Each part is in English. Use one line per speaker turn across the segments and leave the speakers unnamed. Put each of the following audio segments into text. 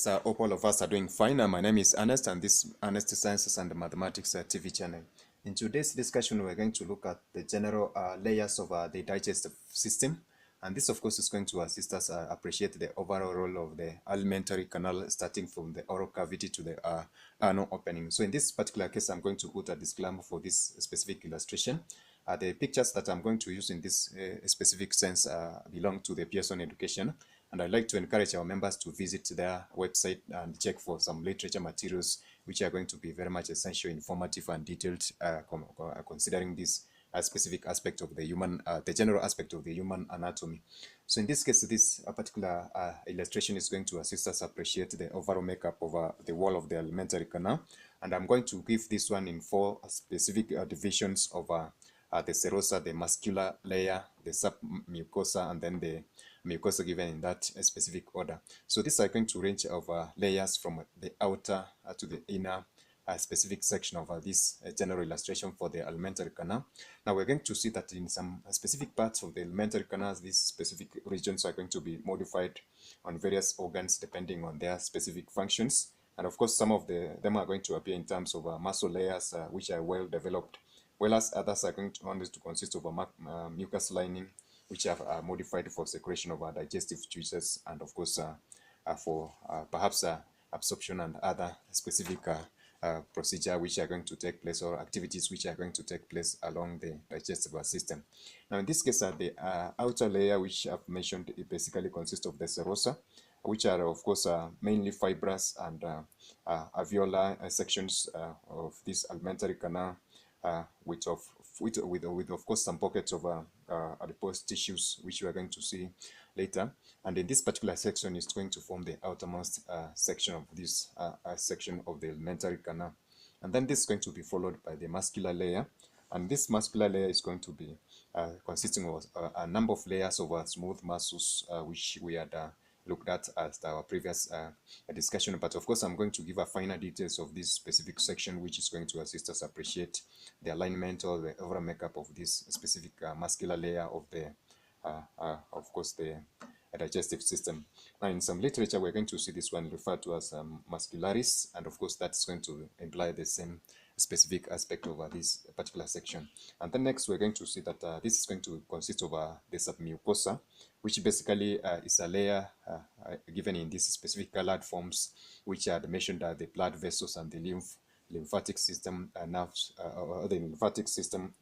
guys, hope all of us are doing fine. My name is Ernest, and this is Ernest Sciences and Mathematics TV channel. In today's discussion, we're going to look at the general layers of the digestive system, and this, of course, is going to assist us appreciate the overall role of the alimentary canal, starting from the oral cavity to the anal opening. So, in this particular case, I'm going to put a disclaimer for this specific illustration. The pictures that I'm going to use in this specific sense belong to the Pearson Education, and I'd like to encourage our members to visit their website and check for some literature materials which are going to be very much essential, informative, and detailed, considering this specific aspect of the human, the general aspect of the human anatomy. So in this case, this particular illustration is going to assist us appreciate the overall makeup of the wall of the alimentary canal, and I'm going to give this one in 4 specific divisions of the serosa, the muscular layer, the submucosa, and then the mucosa, given in that specific order. So these are going to range of layers from the outer to the inner specific section of this general illustration for the alimentary canal. Now we're going to see that in some specific parts of the alimentary canals, these specific regions are going to be modified on various organs depending on their specific functions. And of course, some of them are going to appear in terms of muscle layers, which are well developed, whereas others are going to consist of a mucus lining, which are modified for secretion of digestive juices, and of course for perhaps absorption and other specific procedure which are going to take place, or activities which are going to take place along the digestive system. Now in this case, the outer layer, which I've mentioned, it basically consists of the serosa, which are of course mainly fibrous and alveolar sections of this alimentary canal, with of course some pockets of adipose tissues, which we are going to see later. And in this particular section is going to form the outermost section of this section of the alimentary canal. And then this is going to be followed by the muscular layer, and this muscular layer is going to be consisting of a number of layers of smooth muscles, which we had looked at our previous discussion. But of course, I'm going to give a finer details of this specific section, which is going to assist us appreciate the alignment or the overall makeup of this specific muscular layer of the, of course, the digestive system. Now, in some literature, we're going to see this one referred to as muscularis, and of course, that's going to imply the same specific aspect of this particular section. And then next, we're going to see that this is going to consist of the submucosa, which basically is a layer given in these specific colored forms, which are mentioned the blood vessels and the lymphatic system, nerves, or the lymphatic system,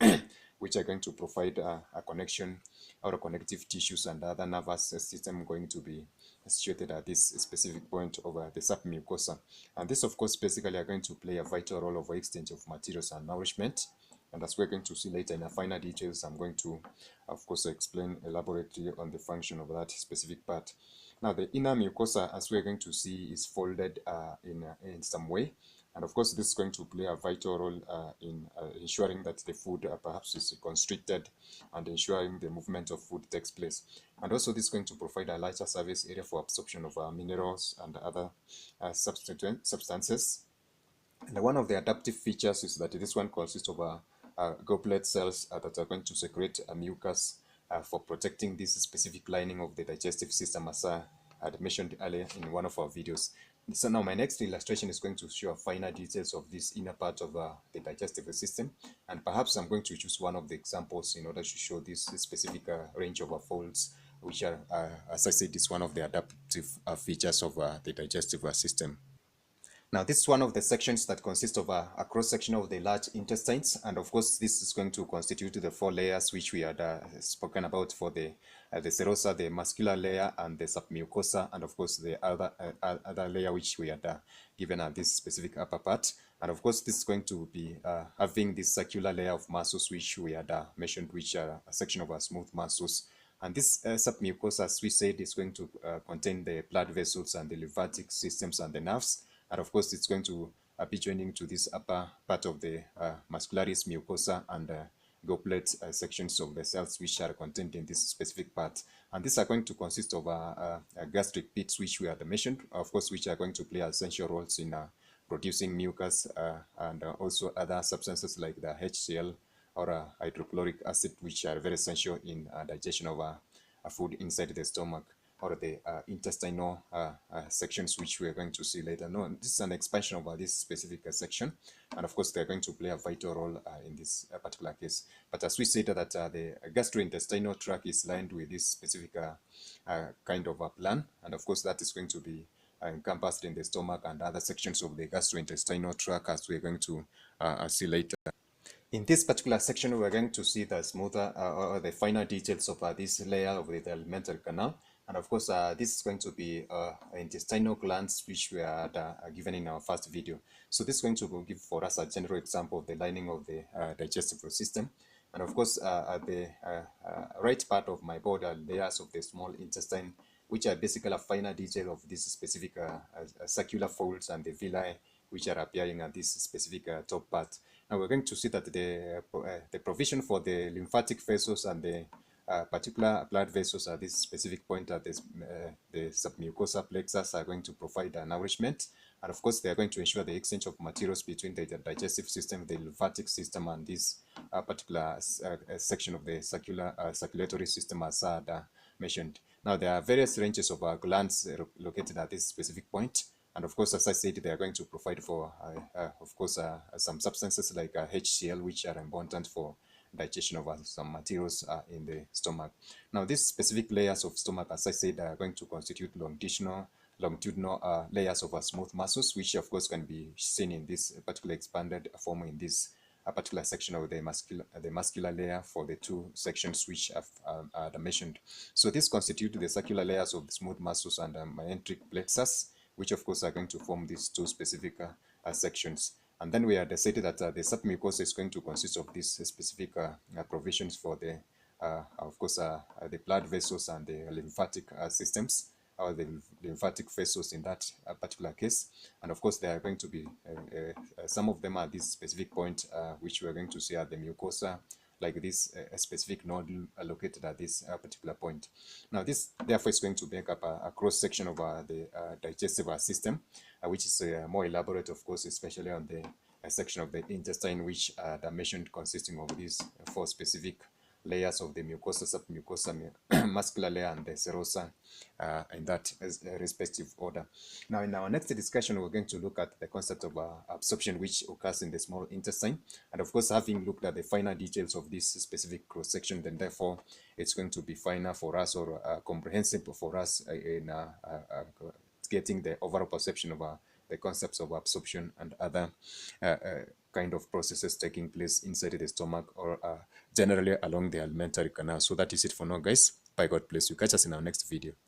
which are going to provide a connection or a connective tissues and other nervous system going to be situated at this specific point of the submucosa. And this, of course, basically are going to play a vital role of exchange of materials and nourishment. And as we're going to see later in a finer details, I'm going to, of course, explain elaborately on the function of that specific part. Now, the inner mucosa, as we're going to see, is folded in some way. And of course, this is going to play a vital role in ensuring that the food perhaps is constricted and ensuring the movement of food takes place. And also, this is going to provide a larger surface area for absorption of minerals and other substances. And one of the adaptive features is that this one consists of goblet cells that are going to secrete mucus for protecting this specific lining of the digestive system, as I had mentioned earlier in one of our videos. So now my next illustration is going to show finer details of this inner part of the digestive system, and perhaps I'm going to choose one of the examples in order to show this specific range of folds, which are, as I said, is one of the adaptive features of the digestive system. Now, this is one of the sections that consists of a cross-section of the large intestines, and of course, this is going to constitute the 4 layers which we had spoken about for the serosa, the muscular layer, and the submucosa, and of course, the other layer which we had given this specific upper part. And of course, this is going to be having this circular layer of muscles which we had mentioned, which are a section of smooth muscles. And this submucosa, as we said, is going to contain the blood vessels and the lymphatic systems and the nerves. And of course, it's going to be joining to this upper part of the muscularis, mucosa, and goblet sections of the cells which are contained in this specific part. And these are going to consist of gastric pits, which we had mentioned, of course, which are going to play essential roles in producing mucus and also other substances like the HCl or hydrochloric acid, which are very essential in digestion of food inside the stomach. or the intestinal sections, which we are going to see later. No, this is an expansion of this specific section, and of course they are going to play a vital role in this particular case. But as we said that the gastrointestinal tract is lined with this specific kind of a plan, and of course that is going to be encompassed in the stomach and other sections of the gastrointestinal tract, as we're going to see later. In this particular section, we're going to see the smoother or the finer details of this layer of the alimentary canal. And of course, this is going to be intestinal glands, which we are given in our first video. So this is going to give for us a general example of the lining of the digestive system. And of course, at the right part of my board are layers of the small intestine, which are basically a finer detail of this specific circular folds and the villi, which are appearing at this specific top part. Now we're going to see that the provision for the lymphatic vessels and the particular blood vessels at this specific point at this, the submucosa plexus are going to provide nourishment, and of course they are going to ensure the exchange of materials between the digestive system, the lymphatic system, and this particular section of the circulatory system, as mentioned. Now there are various ranges of glands located at this specific point. And of course, as I said, they are going to provide for, of course, some substances like HCl, which are important for digestion of some materials in the stomach. Now, these specific layers of stomach, as I said, are going to constitute longitudinal layers of smooth muscles, which of course can be seen in this particular expanded form in this particular section of the muscular layer for the two sections which I've mentioned. So this constitutes the circular layers of the smooth muscles and myenteric plexus, which of course are going to form these two specific sections. And then we are decided that the submucosa is going to consist of these specific provisions for the, of course, the blood vessels and the lymphatic systems, or the lymphatic vessels in that particular case. And of course, there are going to be some of them at this specific point, which we are going to see at the mucosa, like this specific node located at this particular point. Now this therefore is going to make up a cross section of the digestive system, which is more elaborate, of course, especially on the section of the intestine, which are mentioned, consisting of these four specific layers of the mucosa, submucosa, muscular layer, and the serosa in that respective order. Now, in our next discussion, we're going to look at the concept of absorption, which occurs in the small intestine. And of course, having looked at the finer details of this specific cross-section, then therefore, it's going to be finer for us, or comprehensive for us in getting the overall perception of the concepts of absorption and other kind of processes taking place inside the stomach, or generally along the alimentary canal. So that is it for now, guys. Bye, God bless you. Catch us in our next video.